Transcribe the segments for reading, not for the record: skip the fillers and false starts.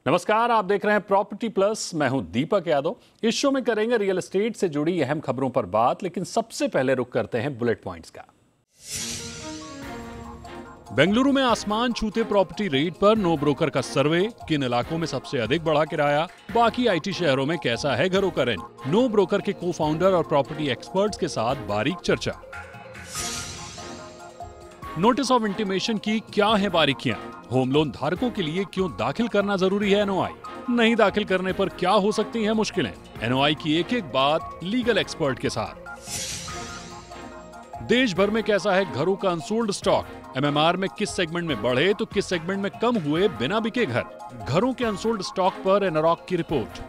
नमस्कार, आप देख रहे हैं प्रॉपर्टी प्लस। मैं हूं दीपक यादव। इस शो में करेंगे रियल एस्टेट से जुड़ी अहम खबरों पर बात, लेकिन सबसे पहले रुक करते हैं बुलेट पॉइंट्स का। बेंगलुरु में आसमान छूते प्रॉपर्टी रेट पर नो ब्रोकर का सर्वे। किन इलाकों में सबसे अधिक बढ़ा किराया, बाकी आईटी शहरों में कैसा है घरों का रेंट। नो ब्रोकर के को फाउंडर और प्रॉपर्टी एक्सपर्ट्स के साथ बारीक चर्चा। नोटिस ऑफ इंटीमेशन की क्या है बारीकियां, होम लोन धारकों के लिए क्यों दाखिल करना जरूरी है एनओआई, नहीं दाखिल करने पर क्या हो सकती हैं मुश्किलें। एनओआई की एक एक बात लीगल एक्सपर्ट के साथ। देश भर में कैसा है घरों का अनसोल्ड स्टॉक, एमएमआर में किस सेगमेंट में बढ़े तो किस सेगमेंट में कम हुए बिना बिके घरों के अनसोल्ड स्टॉक पर एनरॉक की रिपोर्ट।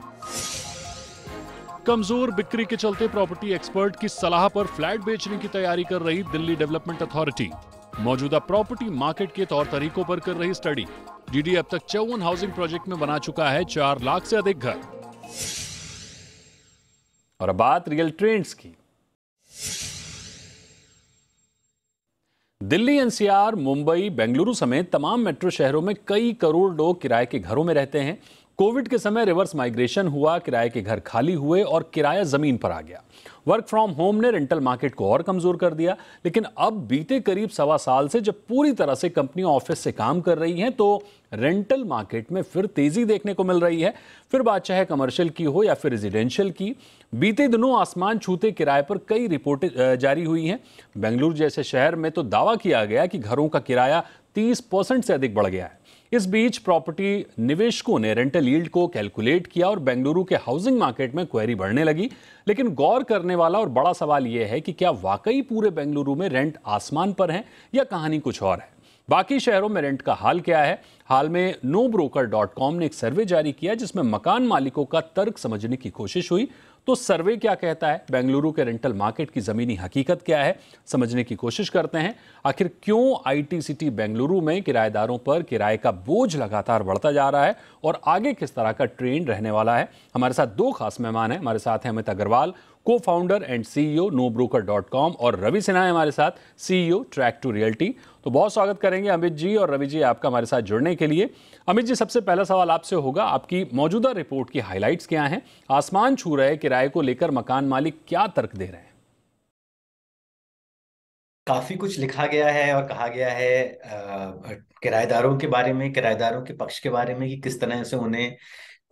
कमजोर बिक्री के चलते प्रॉपर्टी एक्सपर्ट की सलाह पर फ्लैट बेचने की तैयारी कर रही दिल्ली डेवलपमेंट अथॉरिटी। मौजूदा प्रॉपर्टी मार्केट के तौर तरीकों पर कर रही स्टडी। डीडी अब तक 54 हाउसिंग प्रोजेक्ट में बना चुका है 4 लाख से अधिक घर। और अब बात रियल ट्रेंड्स की। दिल्ली, एनसीआर, मुंबई, बेंगलुरु समेत तमाम मेट्रो शहरों में कई करोड़ लोग किराए के घरों में रहते हैं। कोविड के समय रिवर्स माइग्रेशन हुआ, किराए के घर खाली हुए और किराया जमीन पर आ गया। वर्क फ्रॉम होम ने रेंटल मार्केट को और कमजोर कर दिया, लेकिन अब बीते करीब 1.25 साल से जब पूरी तरह से कंपनियां ऑफिस से काम कर रही हैं, तो रेंटल मार्केट में फिर तेजी देखने को मिल रही है। फिर बात चाहे कमर्शियल की हो या फिर रेजिडेंशियल की। बीते दिनों आसमान छूते किराए पर कई रिपोर्टें जारी हुई हैं। बेंगलुरु जैसे शहर में तो दावा किया गया कि घरों का किराया 30% से अधिक बढ़ गया है। इस बीच प्रॉपर्टी निवेशकों ने रेंटल यील्ड को कैलकुलेट किया और बेंगलुरु के हाउसिंग मार्केट में क्वेरी बढ़ने लगी। लेकिन गौर करने वाला और बड़ा सवाल यह है कि क्या वाकई पूरे बेंगलुरु में रेंट आसमान पर है या कहानी कुछ और है। बाकी शहरों में रेंट का हाल क्या है। हाल में nobroker.com ने एक सर्वे जारी किया जिसमें मकान मालिकों का तर्क समझने की कोशिश हुई। तो सर्वे क्या कहता है, बेंगलुरु के रेंटल मार्केट की जमीनी हकीकत क्या है, समझने की कोशिश करते हैं। आखिर क्यों आईटी सिटी बेंगलुरु में किराएदारों पर किराए का बोझ लगातार बढ़ता जा रहा है और आगे किस तरह का ट्रेंड रहने वाला है। हमारे साथ 2 खास मेहमान हैं। हमारे साथ हैं अमित अग्रवाल, को फाउंडर एंड सीईओ nobroker.com, और रवि सिन्हा है हमारे साथ, सीईओ ट्रैक टू रियल्टी। तो बहुत स्वागत करेंगे अमित जी और रवि जी आपका हमारे साथ जुड़ने के लिए। अमित जी, सबसे पहला सवाल आपसे होगा, आपकी मौजूदा रिपोर्ट की हाइलाइट्स क्या हैं। आसमान छू रहे किराए को लेकर मकान मालिक क्या तर्क दे रहे हैं? काफी कुछ लिखा गया है और कहा गया है किराएदारों के बारे में, किराएदारों के पक्ष के बारे में कि किस तरह से उन्हें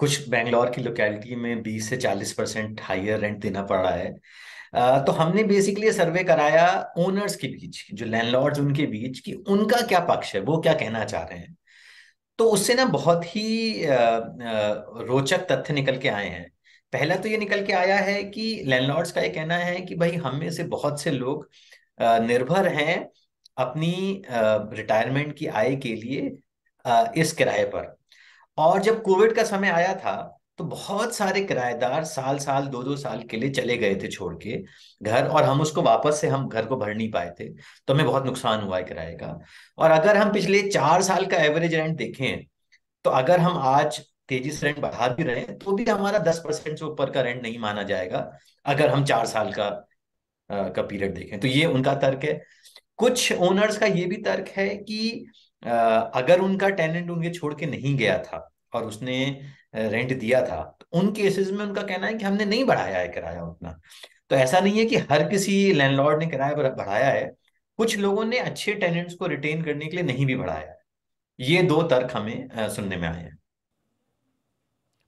कुछ बेंगलोर की लोकेलिटी में 20 से 40% हाइयर रेंट देना पड़ रहा है। तो हमने बेसिकली सर्वे कराया ओनर्स के बीच, जो लैंडलॉर्ड्स उनके बीच, कि उनका क्या पक्ष है, वो क्या कहना चाह रहे हैं। तो उससे ना बहुत ही रोचक तथ्य निकल के आए हैं। पहला तो ये निकल के आया है कि लैंडलॉर्ड्स का ये कहना है कि भाई हम में से बहुत से लोग निर्भर हैं अपनी रिटायरमेंट की आय के लिए इस किराए पर। और जब कोविड का समय आया था तो बहुत सारे किराएदार साल साल 2-2 साल के लिए चले गए थे छोड़ के घर, और हम उसको वापस से हम घर को भर नहीं पाए थे। तो हमें बहुत नुकसान हुआ है किराए का। और अगर हम पिछले 4 साल का एवरेज रेंट देखें, तो अगर हम आज तेजी से रेंट बढ़ा भी रहे हैं तो भी हमारा 10% से ऊपर का रेंट नहीं माना जाएगा अगर हम 4 साल का पीरियड देखें। तो ये उनका तर्क है। कुछ ओनर्स का ये भी तर्क है कि अगर उनका टेनेंट उनके छोड़ के नहीं गया था और उसने रेंट दिया था, तो उन केसेस में उनका कहना है कि हमने नहीं बढ़ाया है किराया उतना। तो ऐसा नहीं है कि हर किसी लैंडलॉर्ड ने किराया बढ़ाया है। कुछ लोगों ने अच्छे टेनेंट्स को रिटेन करने के लिए नहीं भी बढ़ाया है। ये 2 तर्क हमें सुनने में आए हैं।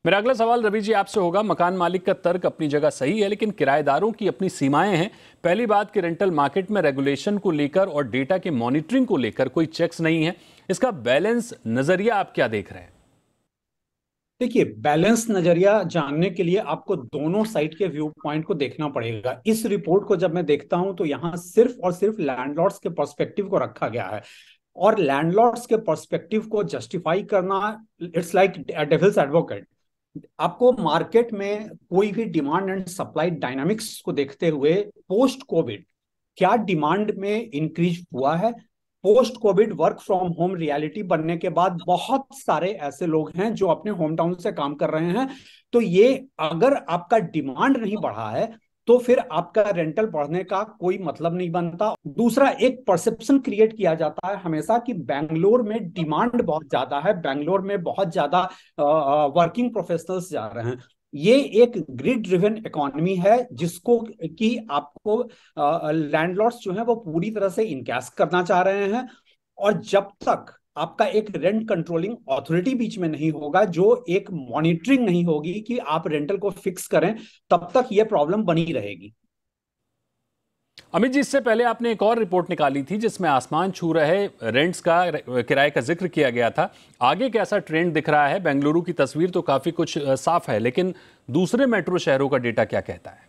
मेरा अगला सवाल रवि जी आपसे होगा। मकान मालिक का तर्क अपनी जगह सही है, लेकिन किराएदारों की अपनी सीमाएं हैं। पहली बात कि रेंटल मार्केट में रेगुलेशन को लेकर और डेटा के मॉनिटरिंग को लेकर कोई चेक्स नहीं है। इसका बैलेंस नजरिया आप क्या देख रहे हैं? देखिए, बैलेंस नजरिया जानने के लिए आपको दोनों साइड के व्यू पॉइंट को देखना पड़ेगा। इस रिपोर्ट को जब मैं देखता हूं तो यहाँ सिर्फ और सिर्फ लैंडलॉर्ड्स के पर्सपेक्टिव को रखा गया है, और लैंडलॉर्ड्स के पर्सपेक्टिव को जस्टिफाई करना, इट्स लाइक डेविल्स एडवोकेट। आपको मार्केट में कोई भी डिमांड एंड सप्लाई डायनामिक्स को देखते हुए पोस्ट कोविड क्या डिमांड में इंक्रीज हुआ है। Post Covid work from home reality बनने के बाद बहुत सारे ऐसे लोग हैं जो अपने होम टाउन से काम कर रहे हैं। तो ये अगर आपका डिमांड नहीं बढ़ा है तो फिर आपका रेंटल बढ़ने का कोई मतलब नहीं बनता। दूसरा, एक परसेप्शन क्रिएट किया जाता है हमेशा कि बैंगलोर में डिमांड बहुत ज्यादा है, बैंगलोर में बहुत ज्यादा वर्किंग प्रोफेशनल्स जा रहे हैं। ये एक ग्रिड ड्रिवन इकोनॉमी है जिसको कि आपको लैंडलॉर्ड्स जो है वो पूरी तरह से इनकैश करना चाह रहे हैं। और जब तक आपका एक रेंट कंट्रोलिंग अथॉरिटी बीच में नहीं होगा, जो एक मॉनिटरिंग नहीं होगी कि आप रेंटल को फिक्स करें, तब तक ये प्रॉब्लम बनी रहेगी। अमित जी, इससे पहले आपने एक और रिपोर्ट निकाली थी जिसमें आसमान छू रहे रेंट्स का, किराए का जिक्र किया गया था। आगे कैसा ट्रेंड दिख रहा है? बेंगलुरु की तस्वीर तो काफी कुछ साफ है, लेकिन दूसरे मेट्रो शहरों का डेटा क्या कहता है?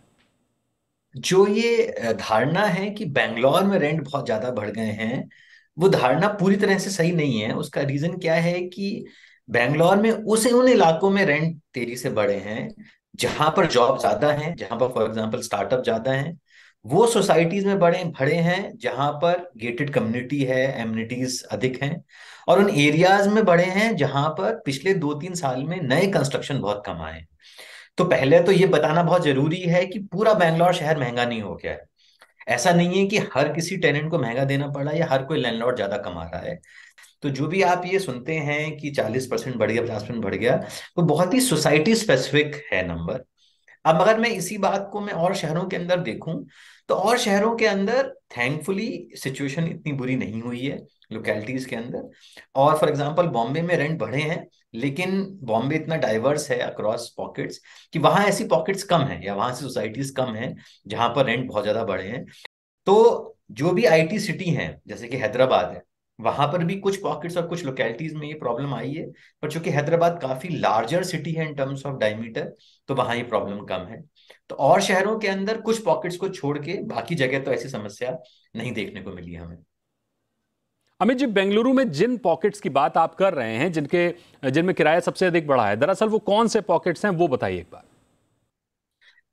जो ये धारणा है कि बेंगलोर में रेंट बहुत ज्यादा बढ़ गए हैं, वो धारणा पूरी तरह से सही नहीं है। उसका रीजन क्या है कि बेंगलोर में उन इलाकों में रेंट तेजी से बढ़े हैं जहां पर जॉब ज्यादा हैं, जहां पर फॉर एग्जांपल स्टार्टअप ज्यादा हैं। वो सोसाइटीज में बड़े बड़े हैं जहां पर गेटेड कम्युनिटी है, एमिनिटीज अधिक हैं। और उन एरियाज में बड़े हैं जहां पर पिछले 2-3 साल में नए कंस्ट्रक्शन बहुत कम आए हैं। तो पहले तो ये बताना बहुत जरूरी है कि पूरा बैंगलोर शहर महंगा नहीं हो गया है। ऐसा नहीं है कि हर किसी टेनेंट को महंगा देना पड़ा या हर कोई लैंडलॉर्ड ज्यादा कमा रहा है। तो जो भी आप ये सुनते हैं कि 40% बढ़ गया, 50% बढ़ गया, वो बहुत ही सोसाइटी स्पेसिफिक है नंबर। अब अगर मैं इसी बात को मैं और शहरों के अंदर देखूं, तो और शहरों के अंदर थैंकफुली सिचुएशन इतनी बुरी नहीं हुई है लोकेलिटीज के अंदर। और फॉर एग्जांपल बॉम्बे में रेंट बढ़े हैं, लेकिन बॉम्बे इतना डाइवर्स है अक्रॉस पॉकेट्स कि वहां ऐसी पॉकेट्स कम है या वहां से सोसाइटीज कम है जहां पर रेंट बहुत ज्यादा बढ़े हैं। तो जो भी आईटी सिटी हैं जैसे कि हैदराबाद है, वहां पर भी कुछ पॉकेट्स और कुछ लोकेलिटीज में ये प्रॉब्लम आई है। पर चूंकि हैदराबाद काफी लार्जर सिटी है इन टर्म्स ऑफ डायमीटर, तो वहां ये प्रॉब्लम कम है। तो और शहरों के अंदर कुछ पॉकेट्स को छोड़ के बाकी जगह तो ऐसी समस्या नहीं देखने को मिली हमें। अमित जी, बेंगलुरु में जिन पॉकेट्स की बात आप कर रहे हैं, जिनमें किराया सबसे अधिक बढ़ा है, दरअसल वो कौन से पॉकेट्स हैं, वो बताइए एक बार।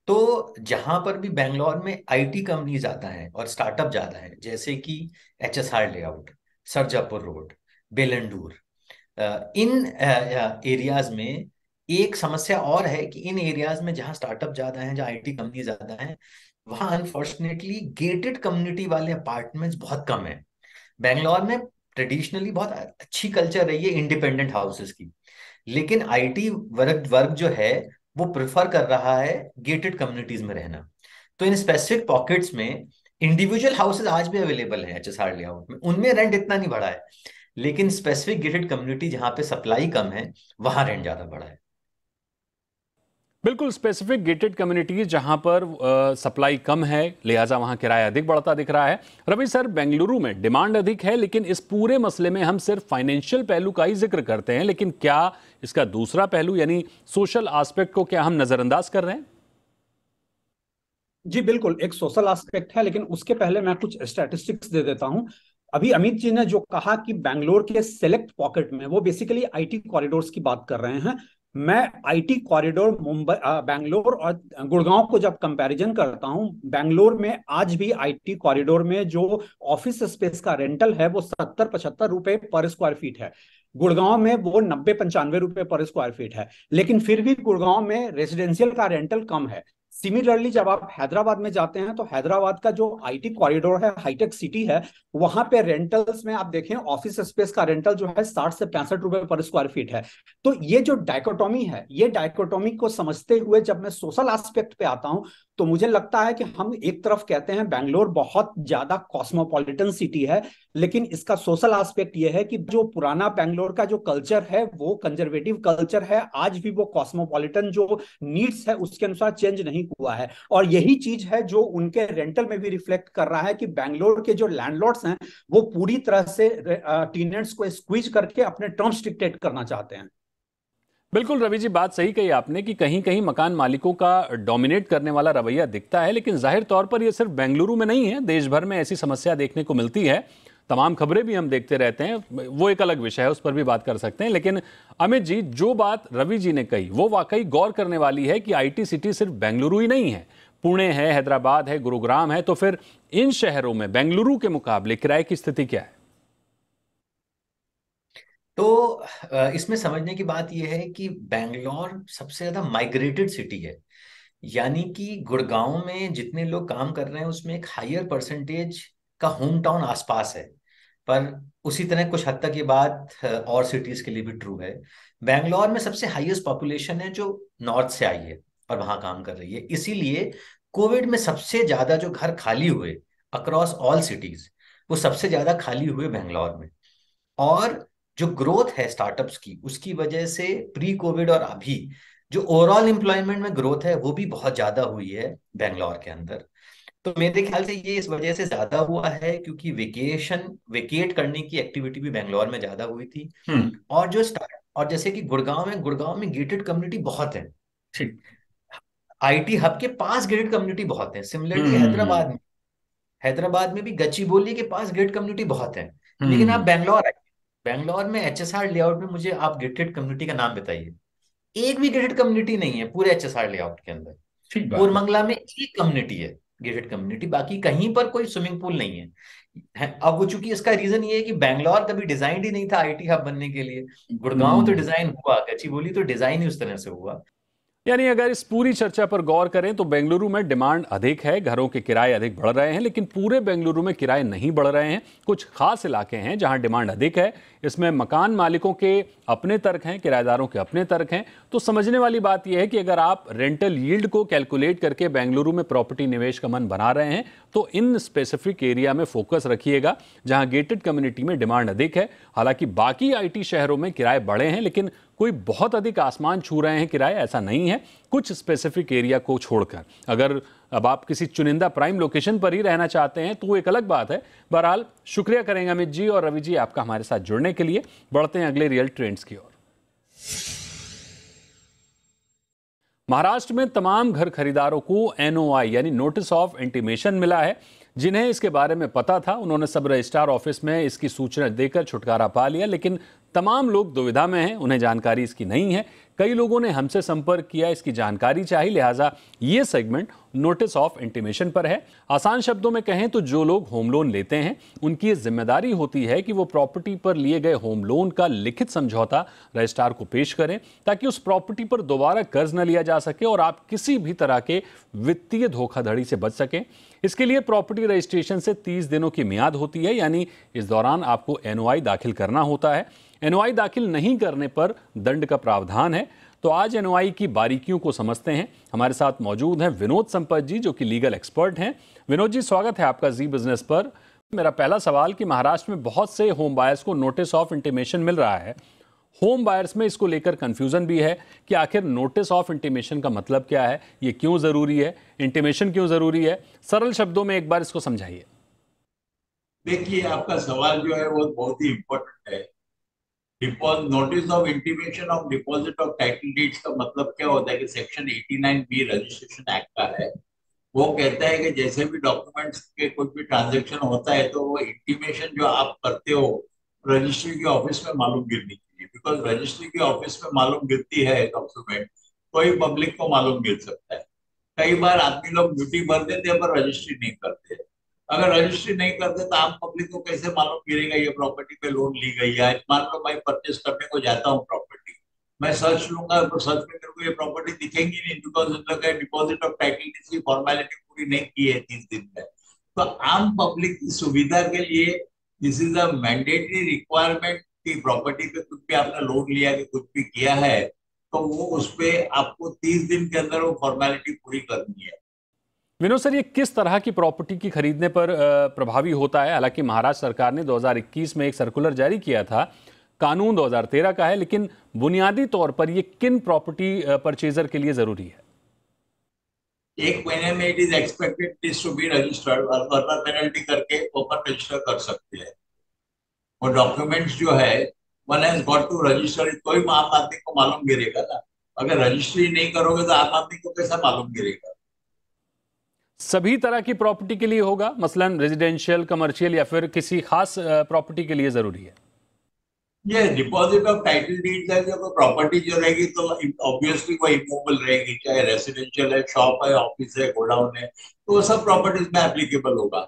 तो जहां पर भी बेंगलोर में आईटी कंपनी ज्यादा है और स्टार्टअप ज्यादा है, जैसे कि एचएसआर लेआउट, सरजापुर रोड, बेलंडूर, इन एरियाज में एक समस्या और है कि इन एरियाज में जहां स्टार्टअप ज्यादा है, जहां आईटी कंपनी ज्यादा है, वहां अनफॉर्चुनेटली गेटेड कम्युनिटी वाले अपार्टमेंट्स बहुत कम है। बेंगलोर में ट्रेडिशनली बहुत अच्छी कल्चर रही है इंडिपेंडेंट हाउसेस की, लेकिन आईटी वर्ग वर्ग जो है वो प्रेफर कर रहा है गेटेड कम्युनिटीज में रहना। तो इन स्पेसिफिक पॉकेट्स में इंडिविजुअल हाउसेस आज भी अवेलेबल हैं एचएसआर लेआउट में, उनमें रेंट इतना नहीं बढ़ा है। लेकिन स्पेसिफिक गेटेड कम्युनिटी जहां पे सप्लाई कम है, वहां रेंट ज्यादा बढ़ा है। बिल्कुल, स्पेसिफिक गेटेड कम्युनिटीज जहां पर सप्लाई कम है, लिहाजा वहां किराया अधिक बढ़ता दिख रहा है। रवि सर, बेंगलुरु में डिमांड अधिक है, लेकिन इस पूरे मसले में हम सिर्फ फाइनेंशियल पहलू का ही जिक्र करते हैं, लेकिन क्या इसका दूसरा पहलू यानी सोशल एस्पेक्ट को क्या हम नजरअंदाज कर रहे हैं? जी बिल्कुल, एक सोशल एस्पेक्ट है, लेकिन उसके पहले मैं कुछ स्टैटिस्टिक्स दे देता हूं। अभी अमित जी ने जो कहा कि बैंगलोर के सेलेक्ट पॉकेट में, वो बेसिकली आईटी कॉरिडोर्स की बात कर रहे हैं। मैं आईटी कॉरिडोर मुंबई, बैंगलोर और गुड़गांव को जब कंपैरिजन करता हूं, बैंगलोर में आज भी आईटी कॉरिडोर में जो ऑफिस स्पेस का रेंटल है वो 70-75 रुपए पर स्क्वायर फीट है। गुड़गांव में वो 90-95 रुपए पर स्क्वायर फीट है। लेकिन फिर भी गुड़गांव में रेजिडेंशियल का रेंटल कम है। सिमिलरली जब आप हैदराबाद में जाते हैं, तो हैदराबाद का जो आईटी कॉरिडोर है, हाईटेक सिटी है, वहां पे रेंटल्स में आप देखें, ऑफिस स्पेस का रेंटल जो है 60 से 65 रुपए पर स्क्वायर फीट है। तो ये जो डायकोटोमी है, ये डायकोटोमी को समझते हुए जब मैं सोशल एस्पेक्ट पे आता हूं, तो मुझे लगता है कि हम एक तरफ कहते हैं बैंगलोर बहुत ज्यादा कॉस्मोपॉलिटन सिटी है, लेकिन इसका सोशल एस्पेक्ट ये है कि जो पुराना बैंगलोर का जो कल्चर है वो कंजर्वेटिव कल्चर है। आज भी वो कॉस्मोपॉलिटन जो नीड्स है उसके अनुसार चेंज नहीं हुआ है। और यही चीज है जो उनके रेंटल में भी रिफ्लेक्ट कर रहा है कि बैंगलोर के जो लैंडलॉर्ड्स हैं वो पूरी तरह से टीनेंट्स को स्क्वीज करके अपने टर्म्स डिक्टेट करना चाहते हैं। बिल्कुल रवि जी, बात सही कही आपने कि कहीं कहीं मकान मालिकों का डोमिनेट करने वाला रवैया दिखता है, लेकिन जाहिर तौर पर यह सिर्फ बेंगलुरु में नहीं है, देश भर में ऐसी समस्या देखने को मिलती है। तमाम खबरें भी हम देखते रहते हैं, वो एक अलग विषय है, उस पर भी बात कर सकते हैं। लेकिन अमित जी, जो बात रवि जी ने कही वो वाकई गौर करने वाली है कि आईटी सिटी सिर्फ बेंगलुरु ही नहीं है, पुणे है, हैदराबाद है, गुरुग्राम है। तो फिर इन शहरों में बेंगलुरु के मुकाबले किराए की स्थिति क्या है? तो इसमें समझने की बात यह है कि बैंगलोर सबसे ज्यादा माइग्रेटेड सिटी है। यानी कि गुड़गांव में जितने लोग काम कर रहे हैं उसमें एक हायर परसेंटेज का होम टाउन आसपास है। पर उसी तरह कुछ हद तक ये बात और सिटीज के लिए भी ट्रू है। बैंगलोर में सबसे हाईएस्ट पॉपुलेशन है जो नॉर्थ से आई है और वहां काम कर रही है, इसीलिए कोविड में सबसे ज्यादा जो घर खाली हुए अक्रॉस ऑल सिटीज, वो सबसे ज्यादा खाली हुए बैंगलोर में। और जो ग्रोथ है स्टार्टअप्स की, उसकी वजह से प्री कोविड और अभी जो ओवरऑल एम्प्लॉयमेंट में ग्रोथ है वो भी बहुत ज्यादा हुई है बैंगलोर के अंदर। तो मेरे ख्याल से ये इस वजह से ज्यादा हुआ है क्योंकि वेकेट करने की एक्टिविटी भी बेंगलोर में ज्यादा हुई थी। और जो स्टार्ट और जैसे कि गुड़गांव में गेटेड कम्युनिटी बहुत है। ठीक। आईटी हब के पास गेटेड कम्युनिटी बहुत है। सिमिलरली हम्म। हैदराबाद में भी गच्चीबोली के पास गेटेड कम्युनिटी बहुत है। लेकिन आप हम्म। बैंगलोर आइए, बैंगलोर में एचएसआर लेआउट में मुझे आप गेटेड कम्युनिटी का नाम बताइए। एक भी गेटेड कम्युनिटी नहीं है पूरे एचएसआर लेआउट के अंदर। ठीक बात है। कोरमंगला में एक कम्युनिटी है, गेटेड कम्युनिटी, बाकी कहीं पर कोई स्विमिंग पूल नहीं है। अब वो चूंकि इसका रीजन ये है कि बैंगलोर कभी डिजाइन ही नहीं था आईटी हब बनने के लिए। गुड़गांव तो हम्म। डिजाइन हुआ, गच्चीबोली तो डिजाइन ही उस तरह से हुआ। यानी अगर इस पूरी चर्चा पर गौर करें तो बेंगलुरु में डिमांड अधिक है, घरों के किराए अधिक बढ़ रहे हैं, लेकिन पूरे बेंगलुरु में किराए नहीं बढ़ रहे हैं। कुछ खास इलाके हैं जहां डिमांड अधिक है, इसमें मकान मालिकों के अपने तर्क हैं, किराएदारों के अपने तर्क हैं। तो समझने वाली बात यह है कि अगर आप रेंटल यील्ड को कैलकुलेट करके बेंगलुरु में प्रॉपर्टी निवेश का मन बना रहे हैं तो इन स्पेसिफिक एरिया में फोकस रखिएगा जहां गेटेड कम्युनिटी में डिमांड अधिक है। हालांकि बाकी आईटी शहरों में किराए बढ़े हैं, लेकिन कोई बहुत अधिक आसमान छू रहे हैं किराए, ऐसा नहीं है, कुछ स्पेसिफिक एरिया को छोड़कर। अगर अब आप किसी चुनिंदा प्राइम लोकेशन पर ही रहना चाहते हैं तो वो एक अलग बात है। बहरहाल शुक्रिया करेंगे अमित जी और रवि जी आपका हमारे साथ जुड़ने के लिए। बढ़ते हैं अगले रियल ट्रेंड्स की ओर। महाराष्ट्र में तमाम घर खरीदारों को एनओआई यानी नोटिस ऑफ इंटीमेशन मिला है। जिन्हें इसके बारे में पता था उन्होंने सब रजिस्ट्रार ऑफिस में इसकी सूचना देकर छुटकारा पा लिया, लेकिन तमाम लोग दुविधा में हैं, उन्हें जानकारी इसकी नहीं है। कई लोगों ने हमसे संपर्क किया, इसकी जानकारी चाहिए, लिहाजा ये सेगमेंट नोटिस ऑफ इंटीमेशन पर है। आसान शब्दों में कहें तो जो लोग होम लोन लेते हैं उनकी ये जिम्मेदारी होती है कि वो प्रॉपर्टी पर लिए गए होम लोन का लिखित समझौता रजिस्ट्रार को पेश करें ताकि उस प्रॉपर्टी पर दोबारा कर्ज न लिया जा सके और आप किसी भी तरह के वित्तीय धोखाधड़ी से बच सकें। इसके लिए प्रॉपर्टी रजिस्ट्रेशन से 30 दिनों की मियाद होती है, यानी इस दौरान आपको एनओआई दाखिल करना होता है। एनओआई दाखिल नहीं करने पर दंड का प्रावधान है। तो आज एनओआई की बारीकियों को समझते हैं। हमारे साथ मौजूद हैं विनोद संपत जी जो कि लीगल एक्सपर्ट हैं। विनोद जी, स्वागत है आपका जी बिजनेस पर। मेरा पहला सवाल कि महाराष्ट्र में बहुत से होम बायर्स को नोटिस ऑफ इंटीमेशन मिल रहा है। होम बायर्स में इसको लेकर कंफ्यूजन भी है कि आखिर नोटिस ऑफ इंटीमेशन का मतलब क्या है, ये क्यों जरूरी है, इंटीमेशन क्यों जरूरी है। सरल शब्दों में एक बार इसको समझाइए। देखिए, आपका सवाल जो है वो बहुत ही इम्पोर्टेंट है। Notice of intimation of deposit of title deeds का मतलब क्या होता है कि सेक्शन 89B रजिस्ट्रेशन एक्ट का है। वो कहता है कि जैसे भी डॉक्यूमेंट्स के कुछ भी ट्रांजेक्शन होता है तो वो इंटीमेशन जो आप करते हो रजिस्ट्री के ऑफिस में मालूम गिरनी चाहिए। बिकॉज रजिस्ट्री के ऑफिस में मालूम गिरती है डॉक्यूमेंट, कोई पब्लिक को मालूम गिर सकता है। कई बार आदमी लोग ड्यूटी भर देते हैं पर रजिस्ट्री नहीं करते। अगर रजिस्ट्री नहीं करते तो आम पब्लिक को कैसे मालूम गिरेगा ये प्रॉपर्टी पे लोन ली गई है। मान लो मैं परचेस करने को जाता हूँ प्रॉपर्टी, मैं सर्च लूंगा तो सर्च में मेरे को ये प्रॉपर्टी दिखेंगी नहीं, बिकॉज डिपॉजिट ऑफ टाइटल की फॉर्मेलिटी पूरी नहीं की है 30 दिन में। तो आम पब्लिक की सुविधा के लिए this is a mandatory requirement की प्रॉपर्टी पे कुछ भी आपने लोन लिया कि कुछ भी किया है तो वो उस पर आपको 30 दिन के अंदर वो फॉर्मेलिटी पूरी करनी है। विनोद सर, ये किस तरह की प्रॉपर्टी की खरीदने पर प्रभावी होता है? हालांकि महाराष्ट्र सरकार ने 2021 में एक सर्कुलर जारी किया था, कानून 2013 का है, लेकिन बुनियादी तौर पर ये किन प्रॉपर्टी परचेजर के लिए जरूरी है? एक महीने में it is expected this to be registered, वरना पेनल्टी करके ओपन रजिस्टर कर सकते हैं। और डॉक्यूमेंट्स जो है one has got to register, कोई आम आदमी को मालूम गिरेगा ना। अगर रजिस्ट्री नहीं करोगे तो आम आदमी को कैसा मालूम गिरेगा। सभी तरह की प्रॉपर्टी के लिए होगा, मसलन रेजिडेंशियल, कमर्शियल या फिर किसी खास प्रॉपर्टी के लिए जरूरी है? ये डिपॉजिट ऑफ टाइटल डीड है, जो प्रॉपर्टी जो रहेगी तो ऑब्वियसली वो इमूवेबल रहेगी, चाहे रेसिडेंशियल है, शॉप है, ऑफिस है, गोडाउन है, तो वो सब प्रॉपर्टीज में एप्लीकेबल होगा।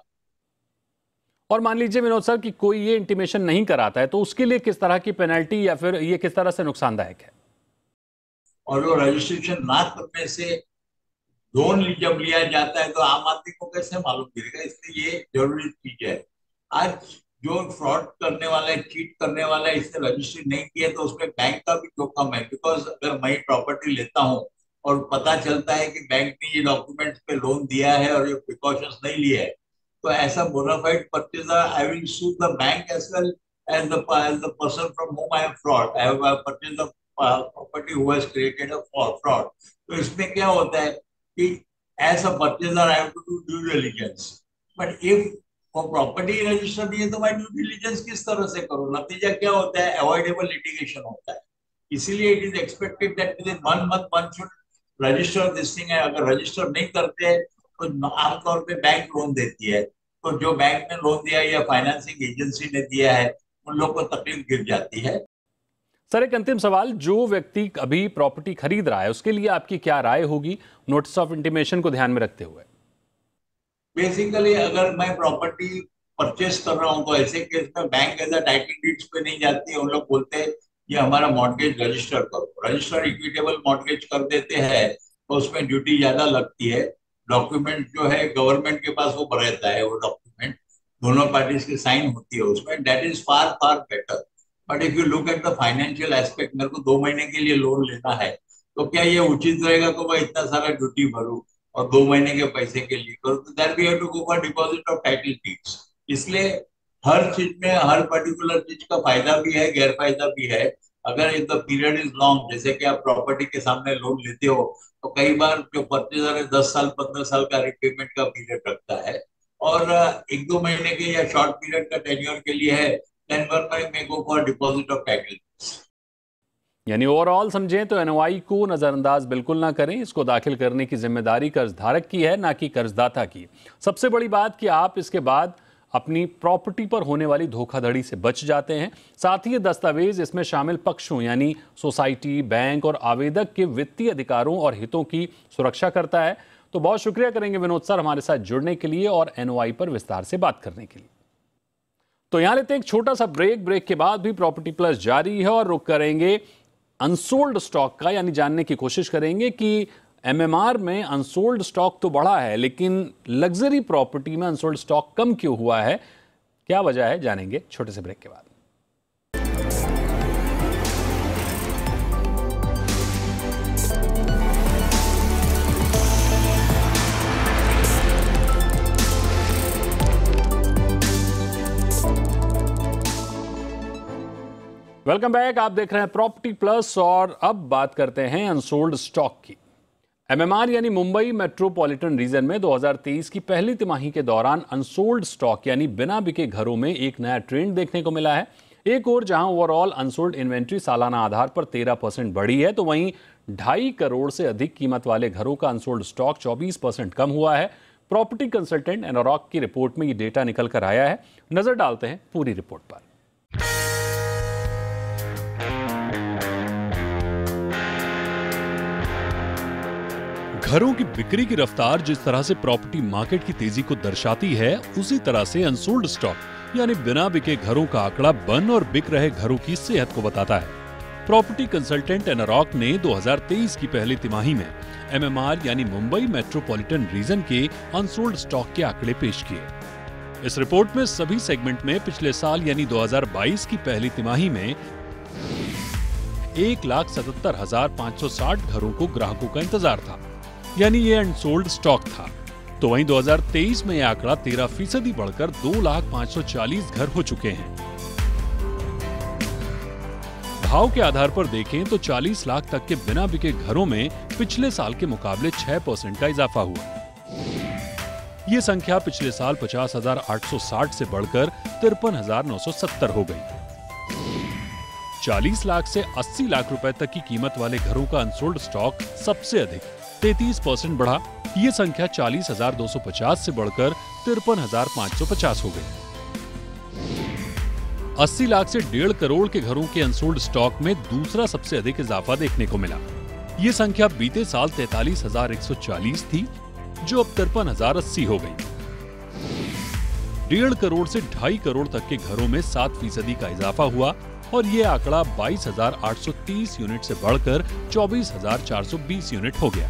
और मान लीजिए विनोद सर कि कोई ये इंटीमेशन नहीं कराता है तो उसके लिए किस तरह की पेनल्टी या फिर ये किस तरह से नुकसानदायक है? और वो रजिस्ट्रेशन ना करने से लोन जब लिया जाता है तो आम आदमी को कैसे मालूम गिरेगा, इसलिए ये जरूरी चीज है। आज जो फ्रॉड करने वाला है, चीट करने वाला है, इसने रजिस्ट्री नहीं किया तो उसमें बैंक का भी जोखिम है। बिकॉज अगर मैं प्रॉपर्टी लेता हूँ और पता चलता है कि बैंक ने ये डॉक्यूमेंट्स पे लोन दिया है और ये प्रिकॉशंस नहीं लिए है, तो ऐसा bonafide purchaser I will sue the bank as well as the person from whom I have fraud. I have purchased the property who has created a fraud. तो इसमें क्या होता है कि as a purchaser I have to do due diligence. But if वो property register नहीं है तो मैं ड्यू डिलिजेंस किस तरह से करूँ? नतीजा क्या होता है? अवॉइडेबल लिटिगेशन होता है। इसीलिए it is expected that with in 1 month one should resistor this thing है। अगर रजिस्टर नहीं करते हैं तो आमतौर पे बैंक लोन देती है, तो जो बैंक ने लोन दिया या फाइनेंसिंग एजेंसी ने दिया है उन लोग को तकलीफ गिर जाती है। सर, एक अंतिम सवाल, जो व्यक्ति अभी प्रॉपर्टी खरीद रहा है उसके लिए आपकी क्या राय होगी नोटिस ऑफ इंटीमेशन को ध्यान में रखते हुए? बेसिकली अगर मैं प्रॉपर्टी परचेस कर रहा हूँ तो ऐसे केस में bank as a title deeds पे नहीं जाती है। उन लोग बोलते हैं ये हमारा मॉर्गेज रजिस्टर करो, रजिस्टर इक्विटेबल मॉर्गेज कर देते हैं तो उसमें ड्यूटी ज्यादा लगती है। डॉक्यूमेंट जो है गवर्नमेंट के पास वो रहता है, वो डॉक्यूमेंट दोनों पार्टीज की साइन होती है उसमें, that is far far better. But if you look at the financial aspect, मेरे को 2 महीने के लिए लोन लेना है तो क्या ये उचित रहेगा कि मैं इतना सारा ड्यूटी भरूं और 2 महीने के पैसे के लिए करूं? तो that we have to go for deposit of title deeds. इसलिए हर चीज में हर पर्टिकुलर चीज का फायदा भी है, गैर फायदा भी है। अगर in the period is long, जैसे कि आप प्रॉपर्टी के सामने लोन लेते हो तो कई बार जो परचेजर है 10 साल 15 साल का रिपेमेंट का पीरियड रखता है और 1-2 महीने के या शॉर्ट पीरियड का टेन्योर के लिए है, then one may go for deposit of title. यानी ओवरऑल समझें तो एनओआई को नजरअंदाज बिल्कुल ना करें। इसको दाखिल करने की जिम्मेदारी कर्जधारक की है, ना कि कर्जदाता की। सबसे बड़ी बात कि आप इसके बाद अपनी प्रॉपर्टी पर होने वाली धोखाधड़ी से बच जाते हैं। साथ ही ये दस्तावेज इसमें शामिल पक्षों यानी सोसाइटी, बैंक और आवेदक के वित्तीय अधिकारों और हितों की सुरक्षा करता है। तो बहुत शुक्रिया करेंगे विनोद सर हमारे साथ जुड़ने के लिए और एनओआई पर विस्तार से बात करने के लिए। तो यहां लेते हैं एक छोटा सा ब्रेक के बाद भी प्रॉपर्टी प्लस जारी है और रुक करेंगे अनसोल्ड स्टॉक का, यानी जानने की कोशिश करेंगे कि एमएमआर में अनसोल्ड स्टॉक तो बढ़ा है लेकिन लग्जरी प्रॉपर्टी में अनसोल्ड स्टॉक कम क्यों हुआ है, क्या वजह है, जानेंगे छोटे से ब्रेक के बाद। वेलकम बैक, आप देख रहे हैं प्रॉपर्टी प्लस और अब बात करते हैं अनसोल्ड स्टॉक की। एमएमआर यानी मुंबई मेट्रोपॉलिटन रीजन में 2023 की पहली तिमाही के दौरान अनसोल्ड स्टॉक यानी बिना बिके घरों में एक नया ट्रेंड देखने को मिला है। एक और जहां ओवरऑल अनसोल्ड इन्वेंट्री सालाना आधार पर 13% बढ़ी है, तो वहीं 2.5 करोड़ से अधिक कीमत वाले घरों का अनसोल्ड स्टॉक 24% कम हुआ है। प्रॉपर्टी कंसल्टेंट एनोरॉक की रिपोर्ट में ये डेटा निकल कर आया है। नजर डालते हैं पूरी रिपोर्ट पर। घरों की बिक्री की रफ्तार जिस तरह से प्रॉपर्टी मार्केट की तेजी को दर्शाती है, उसी तरह से अनसोल्ड स्टॉक यानी बिना बिके घरों का आंकड़ा बन और बिक रहे घरों की सेहत को बताता है। प्रॉपर्टी कंसल्टेंट एनोरॉक ने 2023 की पहली तिमाही में एमएमआर यानी मुंबई मेट्रोपॉलिटन रीजन के अनसोल्ड स्टॉक के आंकड़े पेश किए। इस रिपोर्ट में सभी सेगमेंट में पिछले साल यानी 2022 की पहली तिमाही में 1,77,560 घरों को ग्राहकों का इंतजार था, यानी ये अनसोल्ड स्टॉक था। तो वहीं 2023 में यह आंकड़ा 13% बढ़कर 2,540 घर हो चुके हैं। भाव के आधार पर देखें तो 40 लाख तक के बिना बिके घरों में पिछले साल के मुकाबले 6% का इजाफा हुआ। ये संख्या पिछले साल 50,860 से बढ़कर 53,970 हो गई। 40 लाख से 80 लाख रुपए तक की कीमत वाले घरों का अनसोल्ड स्टॉक सबसे अधिक 33% बढ़ा। ये संख्या 40,250 से बढ़कर 53,550 हो गई। 80 लाख से 1.5 करोड़ के घरों के अनसोल्ड स्टॉक में दूसरा सबसे अधिक इजाफा देखने को मिला। ये संख्या बीते साल 43,140 थी, जो अब 53,080 हो गई। 1.5 करोड़ से 2.5 करोड़ तक के घरों में 7% का इजाफा हुआ और ये आंकड़ा 22,830 यूनिट से बढ़कर 24,420 यूनिट हो गया।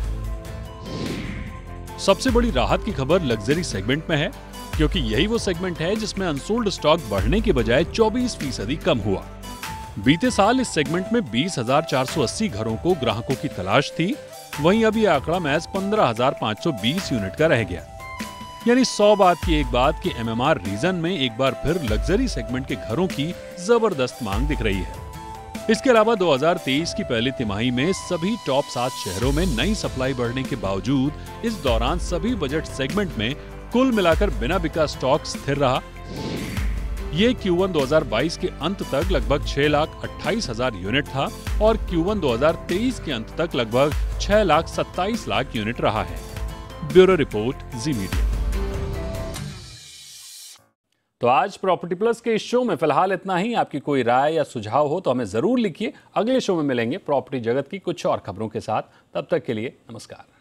सबसे बड़ी राहत की खबर लग्जरी सेगमेंट में है, क्योंकि यही वो सेगमेंट है जिसमें अनसोल्ड स्टॉक बढ़ने के बजाय 24% कम हुआ। बीते साल इस सेगमेंट में 20,480 घरों को ग्राहकों की तलाश थी, वहीं अब यह आंकड़ा महज 15,520 यूनिट का रह गया। यानी 100 बात की एक बात कि MMR रीजन में एक बार फिर लग्जरी सेगमेंट के घरों की जबरदस्त मांग दिख रही है। इसके अलावा 2023 की पहली तिमाही में सभी टॉप 7 शहरों में नई सप्लाई बढ़ने के बावजूद इस दौरान सभी बजट सेगमेंट में कुल मिलाकर बिना बिका स्टॉक स्थिर रहा। ये Q1 2022 के अंत तक लगभग 6,28,000 यूनिट था और Q1 2023 के अंत तक लगभग 6,27,00,000 यूनिट रहा है। ब्यूरो रिपोर्ट, जी मीडिया। तो आज प्रॉपर्टी प्लस के इस शो में फिलहाल इतना ही। आपकी कोई राय या सुझाव हो तो हमें जरूर लिखिए। अगले शो में मिलेंगे प्रॉपर्टी जगत की कुछ और खबरों के साथ। तब तक के लिए नमस्कार।